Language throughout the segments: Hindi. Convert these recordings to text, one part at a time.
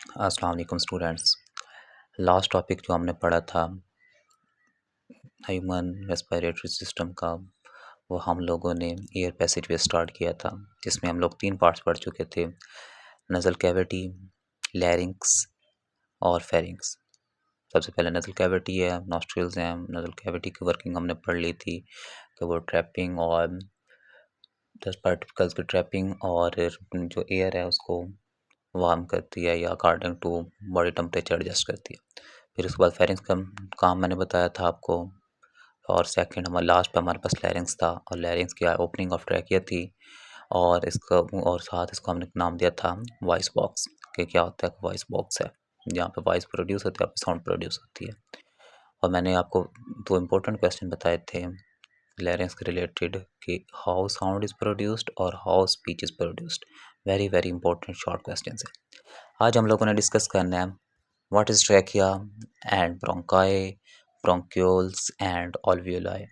अस्सलाम वालेकुम स्टूडेंट्स। लास्ट टॉपिक जो हमने पढ़ा था ह्यूमन रेस्पिरेटरी सिस्टम का, वो हम लोगों ने एयर पैसेज वे स्टार्ट किया था, जिसमें हम लोग 3 पार्ट्स पढ़ चुके थे। नज़ल कैविटी, लैरिंक्स और फेरिंक्स। सबसे पहले नज़ल कैविटी है, नॉस्ट्रिल्स हैं। नज़ल कैविटी की वर्किंग हमने पढ़ ली थी कि वो ट्रैपिंग और डस्ट पार्टिकल्स की ट्रैपिंग और जो एयर है उसको वार्म करती है या according to body temperature adjust करती है। फिर उसके बाद फेरिंग्स का काम मैंने बताया था आपको, और सेकंड हमारा लास्ट पे हमारे पास लैरिंग्स था, और लैरिंग्स की ओपनिंग ऑफ ट्रैकिया थी, और इसका और साथ इसको हमने नाम दिया था वॉइस बॉक्स। कि क्या होता है, वॉइस बॉक्स है जहाँ पे वॉइस प्रोड्यूस होती है, यहाँ पे साउंड प्रोड्यूस होती है। और मैंने आपको 2 इम्पोर्टेंट क्वेश्चन बताए थे लैरिंग्स के रिलेटेड कि हाउ साउंड इज़ प्रोड्यूस्ड और how speech is produced. Very very important short questions है। आज हम लोगों ने डिस्कस करना है what is trachea and bronchi, bronchioles and alveoli।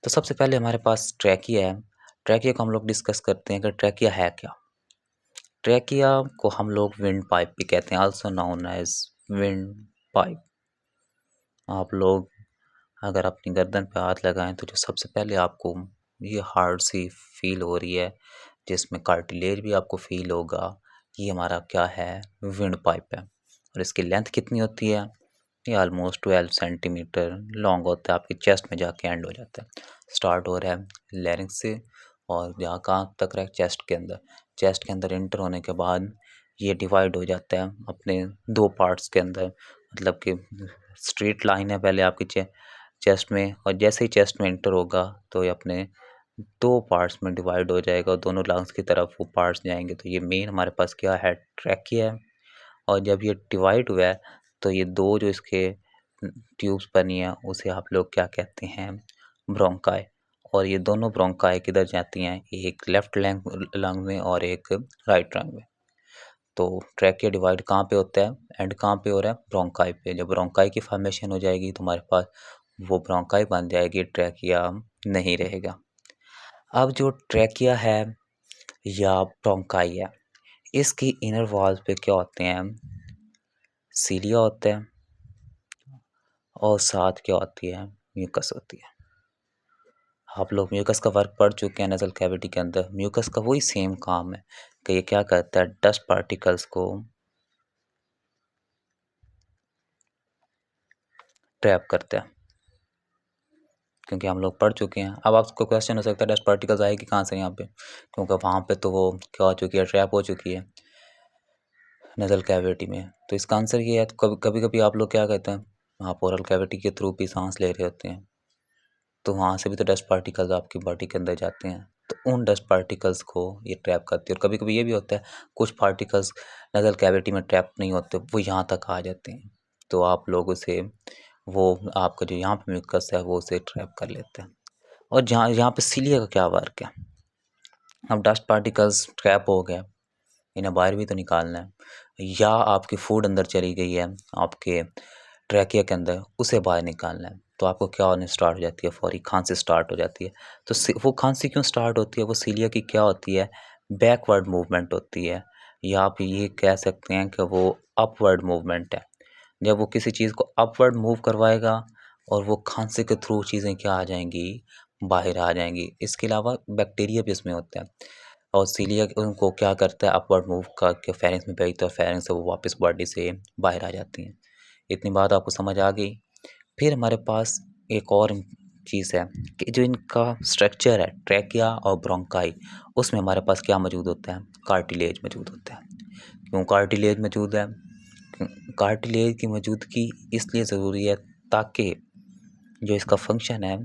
तो सबसे पहले हमारे पास ट्रैकिया है। ट्रैकिया को हम लोग डिस्कस करते हैं कि ट्रैकिया है क्या। ट्रैकिया को हम लोग विंड पाइप भी कहते हैं, also known as wind pipe. आप लोग अगर अपनी गर्दन पे हाथ लगाएं तो जो सबसे पहले आपको ये हार्ड सी फील हो रही है, जिसमें कार्टिलेज भी आपको फील होगा, ये हमारा क्या है, विंड पाइप है। और इसकी लेंथ कितनी होती है, ये ऑलमोस्ट 12 सेंटीमीटर लॉन्ग होता है, आपकी चेस्ट में जाके एंड हो जाता है। स्टार्ट हो रहा है लैरिंक्स से और यहाँ कहाँ तक रहा है, चेस्ट के अंदर। चेस्ट के अंदर एंटर होने के बाद ये डिवाइड हो जाता है अपने 2 पार्ट्स के अंदर, मतलब कि स्ट्रेट लाइन है पहले आपकी चेस्ट में, और जैसे ही चेस्ट में एंटर होगा तो ये अपने 2 पार्ट्स में डिवाइड हो जाएगा और दोनों लंग्स की तरफ वो पार्ट्स जाएंगे। तो ये मेन हमारे पास क्या है, ट्रैकिया है। और जब ये डिवाइड हुआ है तो ये 2 जो इसके ट्यूब्स बनी है उसे आप लोग क्या कहते हैं, ब्रोंकाई। और ये दोनों ब्रोंकाई किधर जाती हैं, एक लेफ्ट लंग में और एक राइट लंग में। तो ट्रैकिया डिवाइड कहाँ पे होता है, एंड कहाँ पे हो रहा है, ब्रोंकाई पे। जब ब्रोंकाई की फॉर्मेशन हो जाएगी तो हमारे पास वो ब्रोंकाई बन जाएगी, ट्रैकिया नहीं रहेगा। अब जो ट्रैकिया है या ब्रोंकाई है, इसकी इनर वॉल्स पे क्या होते हैं, सीलिया होते हैं, और साथ क्या होती है, म्यूकस होती है। आप लोग म्यूकस का वर्क पढ़ चुके हैं नज़ल कैविटी के अंदर। म्यूकस का वही सेम काम है कि ये क्या करता है, डस्ट पार्टिकल्स को ट्रैप करता है, क्योंकि हम लोग पढ़ चुके हैं। अब आपको क्वेश्चन हो सकता है डस्ट पार्टिकल्स आएगी कहाँ से यहाँ पे, क्योंकि वहाँ पे तो वो क्या हो चुकी है, ट्रैप हो चुकी है नज़ल कैविटी में। तो इसका आंसर ये है, तो कभी कभी आप लोग क्या कहते हैं, आप ओरल कैविटी के थ्रू भी सांस ले रहे होते हैं, तो वहाँ से भी तो डस्ट पार्टिकल्स आपकी बॉडी के अंदर जाते हैं, तो उन डस्ट पार्टिकल्स को ये ट्रैप करती है। और कभी कभी ये भी होता है कुछ पार्टिकल्स नज़ल कैविटी में ट्रैप नहीं होते, वो यहाँ तक आ जाते हैं, तो आप लोग उसे वो आपका जो यहाँ पे म्यूकस है वो उसे ट्रैप कर लेते हैं। और जहाँ यहाँ पे सीलिया का क्या वर्क है, अब डस्ट पार्टिकल्स ट्रैप हो गए, इन्हें बाहर भी तो निकालना है, या आपकी फूड अंदर चली गई है आपके ट्रैकिया के अंदर, उसे बाहर निकालना है, तो आपको क्या होने स्टार्ट हो जाती है, फौरी खांसी स्टार्ट हो जाती है। तो वो खांसी क्यों स्टार्ट होती है, वो सीलिया की क्या होती है, बैकवर्ड मूवमेंट होती है, या आप ये कह सकते हैं कि वो अपवर्ड मूवमेंट है। जब वो किसी चीज़ को अपवर्ड मूव करवाएगा और वो खांसी के थ्रू चीज़ें क्या आ जाएंगी, बाहर आ जाएंगी। इसके अलावा बैक्टीरिया भी इसमें होता है, और सीलिया उनको क्या करता है, अपवर्ड मूव करके फेरिंक्स में भेजता है, फेरिंक्स से वो वापस बॉडी से बाहर आ जाती हैं। इतनी बात आपको समझ आ गई। फिर हमारे पास एक और चीज़ है कि जो इनका स्ट्रक्चर है ट्रैकिया और ब्रोंकाई, उसमें हमारे पास क्या मौजूद होता है, कार्टिलेज मौजूद होता है। क्यों कार्टिलेज मौजूद है, कार्टिलेज की मौजूदगी इसलिए ज़रूरी है ताकि जो इसका फंक्शन है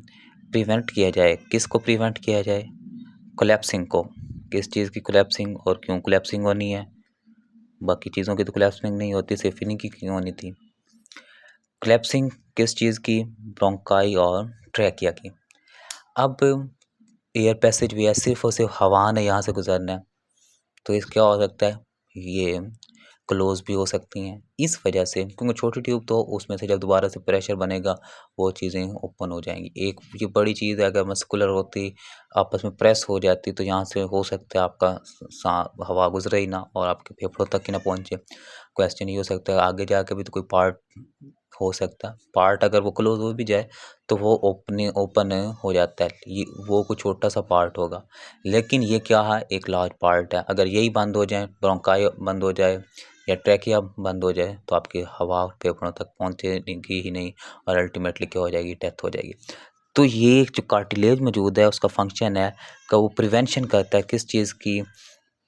प्रिवेंट किया जाए। किसको प्रिवेंट किया जाए, कोलैप्सिंग को। किस चीज़ की कोलैप्सिंग, और क्यों कोलैप्सिंग होनी है, बाकी चीज़ों की तो कोलैप्सिंग नहीं होती, सिर्फ इन्हीं की क्यों होनी थी। कोलैप्सिंग किस चीज़ की, ब्रोंकाई और ट्रैकिया की। अब एयर पैसेज वे है, सिर्फ और सिर्फ हवा ने यहाँ से गुजरना है, तो इस क्या हो सकता है, ये क्लोज भी हो सकती हैं इस वजह से, क्योंकि छोटी ट्यूब तो उसमें से जब दोबारा से प्रेशर बनेगा वो चीज़ें ओपन हो जाएंगी। एक ये बड़ी चीज़ है, अगर मस्कुलर होती, आपस में प्रेस हो जाती, तो यहाँ से हो सकता है आपका हवा गुजरे ही ना और आपके फेफड़ों तक ही ना पहुँचे। क्वेश्चन ये हो सकता है आगे जाके भी तो कोई पार्ट हो सकता है। पार्ट अगर वो क्लोज़ हो भी जाए तो वो ओपन हो जाता है। ये वो कोई छोटा-सा पार्ट होगा। लेकिन ये क्या है, एक लार्ज पार्ट है। अगर यही बंद हो जाए, ब्रोंकाई बंद हो जाए या ट्रैकिया बंद हो जाए तो आपकी हवा फेफड़ों तक पहुँचेगी ही नहीं और अल्टीमेटली क्या हो जाएगी, डेथ हो जाएगी। तो ये जो कार्टिलेज मौजूद है उसका फंक्शन है कि वो प्रिवेंशन करता है किस चीज़ की,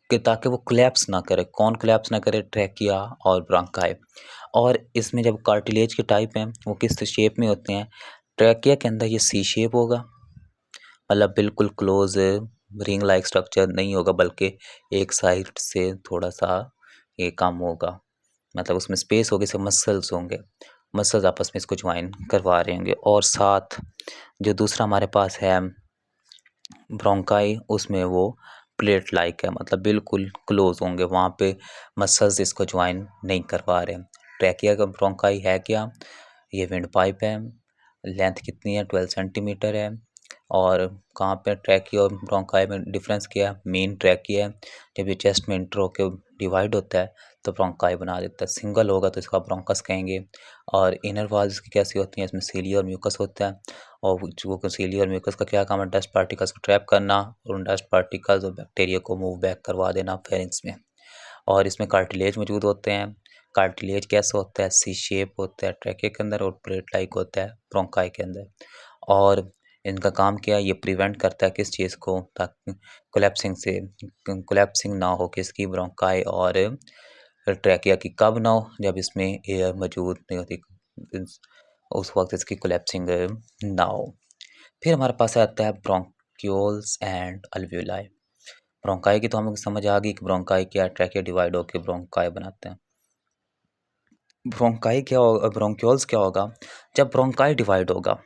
कि ताकि वो कोलैप्स ना करे। कौन कोलैप्स ना करे? ट्रैकिया और ब्रोंकाई। और इसमें जब कार्टिलेज के टाइप हैं वो किस शेप में होते हैं? ट्रैकिया के अंदर ये सी शेप होगा, मतलब बिल्कुल क्लोज रिंग लाइक स्ट्रक्चर नहीं होगा, बल्कि एक साइड से थोड़ा-सा ये कम होगा। मतलब उसमें स्पेस होगी, सब मसल्स होंगे। मसल्स आपस में इसको जॉइन करवा रहे होंगे। और साथ जो दूसरा हमारे पास है ब्रोंकाई, उसमें वो प्लेट लाइक है, मतलब बिल्कुल क्लोज होंगे, वहाँ पे मसल्स इसको ज्वाइन नहीं करवा रहे। ट्रैकिया का ब्रोंकाई है क्या? ये विंड पाइप है। लेंथ कितनी है? 12 सेंटीमीटर है। और कहाँ पे ट्रैकिया और ब्रोंकाई में डिफरेंस क्या है? मेन ट्रैकिया है, जब ये चेस्ट में इंटर होके डिवाइड होता है तो ब्रोंकाई बना देता है। सिंगल होगा तो इसको आप ब्रोंकस कहेंगे। और इनर वॉल्स इसकी कैसी होती हैं? इसमें सीलिया और म्यूकस होता है। और वो सीलिया और म्यूकस का क्या काम है? डस्ट पार्टिकल्स को ट्रैप करना और उन डस्ट पार्टिकल्स और बैक्टीरिया को मूव बैक करवा देना फेरिंग्स में। और इसमें कार्टिलेज मौजूद होते हैं। कार्टिलेज कैसा होता है? सी शेप होता है ट्रैकिया के अंदर और प्लेट लाइक होता है ब्रोंकाई के अंदर। और इनका काम क्या है? ये प्रिवेंट करता है किस चीज़ को? ताकि कोलैप्सिंग ना हो किसकी? ब्रोंकाई और ट्रैकिया की। कब ना हो? जब इसमें एयर मौजूद नहीं होती, उस वक्त इसकी कोलैप्सिंग ना हो। फिर हमारे पास आता है ब्रोंक्यूल्स एंड अल्वियोलाई। ब्रोंकाई की तो हमें समझ आ गई कि ब्रोंकाई क्या है, ट्रैकिया डिवाइड होकर ब्रोंकाई बनाते हैं। ब्रोंकाई क्या होगा, ब्रोंक्यूल्स क्या होगा? जब ब्रोंकाई डिवाइड होगा,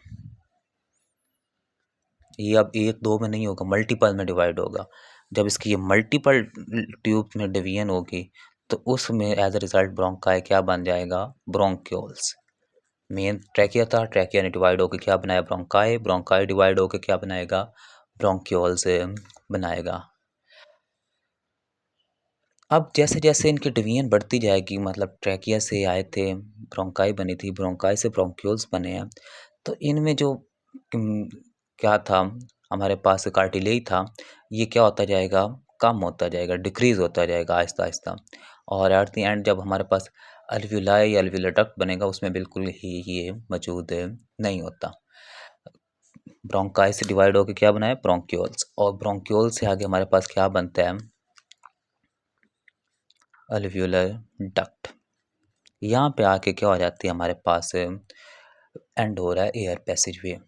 ये अब 1-2 में नहीं होगा, मल्टीपल में डिवाइड होगा। जब इसकी ये मल्टीपल ट्यूब में डिवीजन होगी तो उसमें एज अ रिजल्ट ब्रोंकाई क्या बन जाएगा? ब्रोंक्यूल्स। मेन ट्रैकिया था, ट्रैकिया ने डिवाइड होकर क्या बनाया? ब्रोंकाई। ब्रोंकाई डिवाइड होकर क्या बनाएगा? ब्रोंक्यूल्स बनाएगा। अब जैसे-जैसे इनकी डिवीजन बढ़ती जाएगी, मतलब ट्रैकिया से आए थे, ब्रोंकाई बनी थी, ब्रोंकाई से ब्रोंक्यूल्स बने हैं, तो इनमें जो उम, क्या था, हमारे पास कार्टिलेज था, ये क्या होता जाएगा? कम होता जाएगा, डिक्रीज़ होता जाएगा आहिस्ता-आहिस्ता। और एट द एंड जब हमारे पास अल्वियोलाई या अल्वियोलर डक्ट बनेगा, उसमें बिल्कुल ही ये मौजूद नहीं होता। ब्रोंकाई से डिवाइड होके क्या बनाया? ब्रोंक्यूल्स। और ब्रोंक्यूल्स से आगे हमारे पास क्या बनता है? Alveolar duct. यहाँ पे आके क्या हो जाती है, हमारे पास एंड हो रहा है एयर पैसेजवे।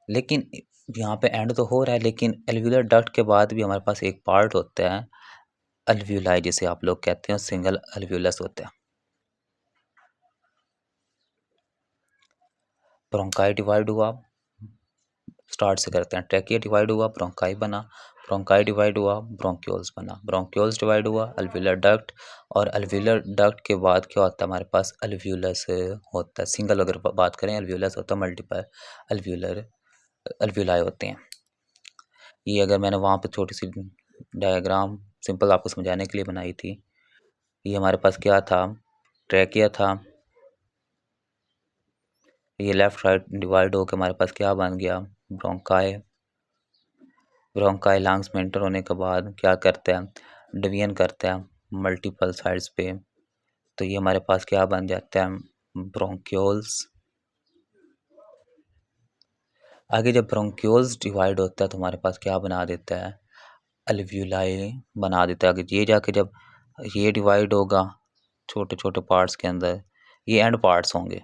लेकिन यहाँ पे एंड तो हो रहा है, लेकिन एल्वियोलर डक्ट के बाद भी हमारे पास एक पार्ट होता है अल्वियोलाई, जिसे आप लोग कहते हैं, सिंगल अल्वियोलस होता है। ब्रोंकाई डिवाइड हुआ, स्टार्ट से करते हैं। ट्रैकिया डिवाइड हुआ, ब्रोंकाई बना। ब्रोंकाई डिवाइड हुआ, ब्रोंक्यूल्स बना। ब्रोंक्यूल्स डिवाइड हुआ, अल्वियोलर डक्ट। और अल्वियोलर डक्ट के बाद क्या होता है? हमारे पास अल्वियोलस होता है। सिंगल अगर बात करें, अल्वियोलस होता है, मल्टीपल अल्वियोलर अल्वियोलाई होते हैं। ये अगर मैंने वहाँ पे छोटी-सी डायग्राम सिंपल आपको समझाने के लिए बनाई थी। ये हमारे पास क्या था? ट्रैकिया था। ये लेफ्ट राइट डिवाइड होके हमारे पास क्या बन गया? ब्रोंकाई। ब्रोंकाई लंग्स में एंटर होने के बाद क्या करता है? डिवीजन करता है मल्टीपल साइड्स पे। तो ये हमारे पास क्या बन जाता है? ब्रोंक्यूल्स। आगे जब ब्रोंक्यूल्स डिवाइड होता है तो हमारे पास क्या बना देता है? अल्वियोलाई बना देता है। आगे ये जाके जब ये डिवाइड होगा छोटे-छोटे पार्ट्स के अंदर, ये एंड पार्ट्स होंगे,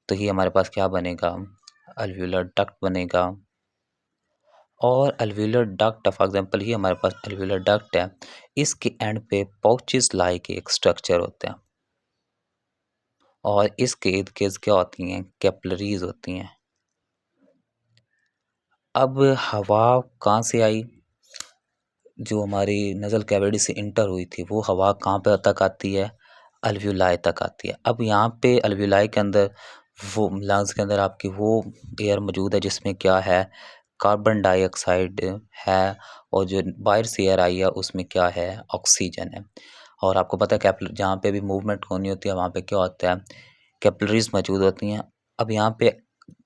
तो ये हमारे पास क्या बनेगा? अल्वियोलर डक्ट बनेगा। और अल्वियोलर डक्ट फॉर एग्जांपल, ये हमारे पास अल्वियोलर डक्ट है, इसके एंड पे पाउचेस लाइक एक स्ट्रक्चर होते हैं और इसके इर्द-गिर्द क्या होती हैं? कैपिलरीज होती हैं। अब हवा कहाँ से आई? जो हमारी नज़ल कैविटी से इंटर हुई थी, वो हवा कहाँ पे तक आती है? अल्वियोलाई तक आती है। अब यहाँ पे अल्वियोलाई के अंदर, वो लंग्स के अंदर आपकी वो एयर मौजूद है जिसमें क्या है? कार्बन डाइऑक्साइड है। और जो बाहर से एयर आई है उसमें क्या है? ऑक्सीजन है। और आपको पता है जहाँ पे भी मूवमेंट होनी होती है वहाँ पे क्या होता है, कैपिलरीज मौजूद होती हैं। अब यहाँ पे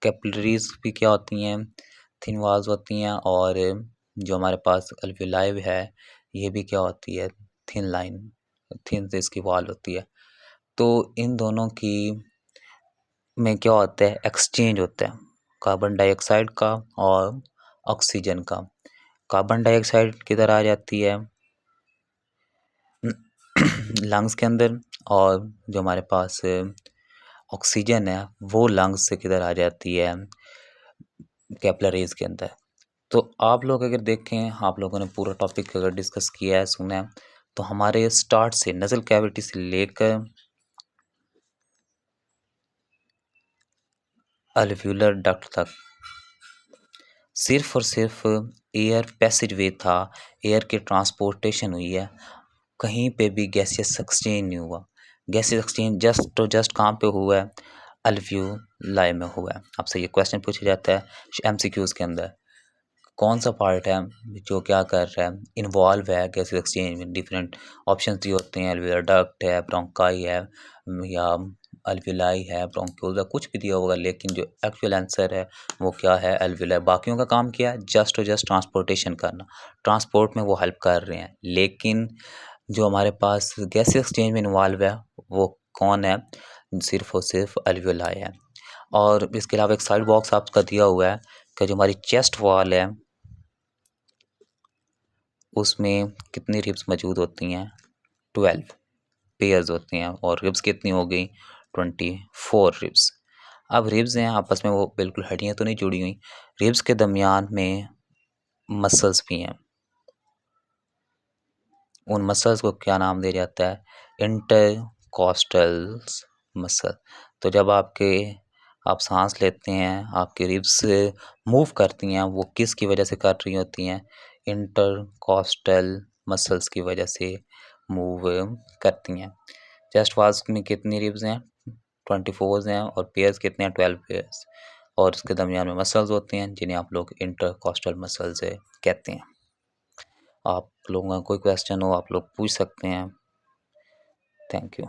कैपिलरीज भी क्या होती हैं, थिन वॉल्स होती हैं, और जो हमारे पास अल्वियोलाई है ये भी क्या होती है, थिन लाइन, थिन से इसकी वॉल होती है। तो इन दोनों की में क्या होता है, एक्सचेंज होता है कार्बन डाइऑक्साइड का और ऑक्सीजन का। कार्बन डाइऑक्साइड किधर आ जाती है, लंग्स के अंदर, और जो हमारे पास ऑक्सीजन है वो लंग्स से किधर आ जाती है, कैपिलरीज के अंदर। तो आप लोग अगर देखें, आप लोगों ने पूरा टॉपिक अगर डिस्कस किया है, सुना है, तो हमारे स्टार्ट से नज़ल कैविटी से लेकर अल्वियोलर डक्ट तक सिर्फ और सिर्फ एयर पैसेज वे था, एयर की ट्रांसपोर्टेशन हुई है, कहीं पे भी गैसियस एक्सचेंज नहीं हुआ। गैसियस एक्सचेंज जस्ट तो जस्ट कहाँ पे हुआ है, अल्वियोलाई में हुआ है। आपसे ये क्वेश्चन पूछा जाता है एमसीक्यूज़ के अंदर, कौन सा पार्ट है जो क्या कर रहा है, इन्वॉल्व है गैसियस एक्सचेंज में। डिफरेंट ऑप्शंस दिए होते हैं, अल्वियोलर डक्ट है, ब्रोंकाई है, या अल्वियोलाई है, ब्रोंक्यूल्स है, कुछ भी दिया होगा, लेकिन जो एक्चुअल आंसर है वो क्या है, अल्वियोलाई। बाकियों का काम क्या है, जस्ट और जस्ट ट्रांसपोर्टेशन करना, ट्रांसपोर्ट में वो हेल्प कर रहे हैं, लेकिन जो हमारे पास गैसियस एक्सचेंज में इन्वॉल्व है वो कौन है, सिर्फ और सिर्फ अल्वियोलाई है। और इसके अलावा एक साइड बॉक्स आपका दिया हुआ है कि जो हमारी चेस्ट वॉल है उसमें कितनी रिब्स मौजूद होती हैं, 12 पेयर्स होती हैं, और रिब्स कितनी हो गई, 24 रिब्स। अब रिब्स हैं आपस में, वो बिल्कुल हड्डियाँ तो नहीं जुड़ी हुई, रिब्स के दरमियान में मसल्स भी हैं। उन मसल्स को क्या नाम दिया जाता है, इंटरकॉस्टल्स मसल। तो जब आप सांस लेते हैं, आपकी रिब्स मूव करती हैं, वो किस की वजह से कर रही होती हैं, इंटरकॉस्टल मसल्स की वजह से मूव करती हैं। चेस्ट वॉल्स में कितनी रिब्स हैं, 24 हैं, और पेयर्स कितने हैं, 12 पेयर्स, और इसके दरमियान में मसल्स होती हैं जिन्हें आप लोग इंटरकॉस्टल मसल्स कहते हैं। आप लोगों का कोई क्वेश्चन हो आप लोग पूछ सकते हैं। Thank you.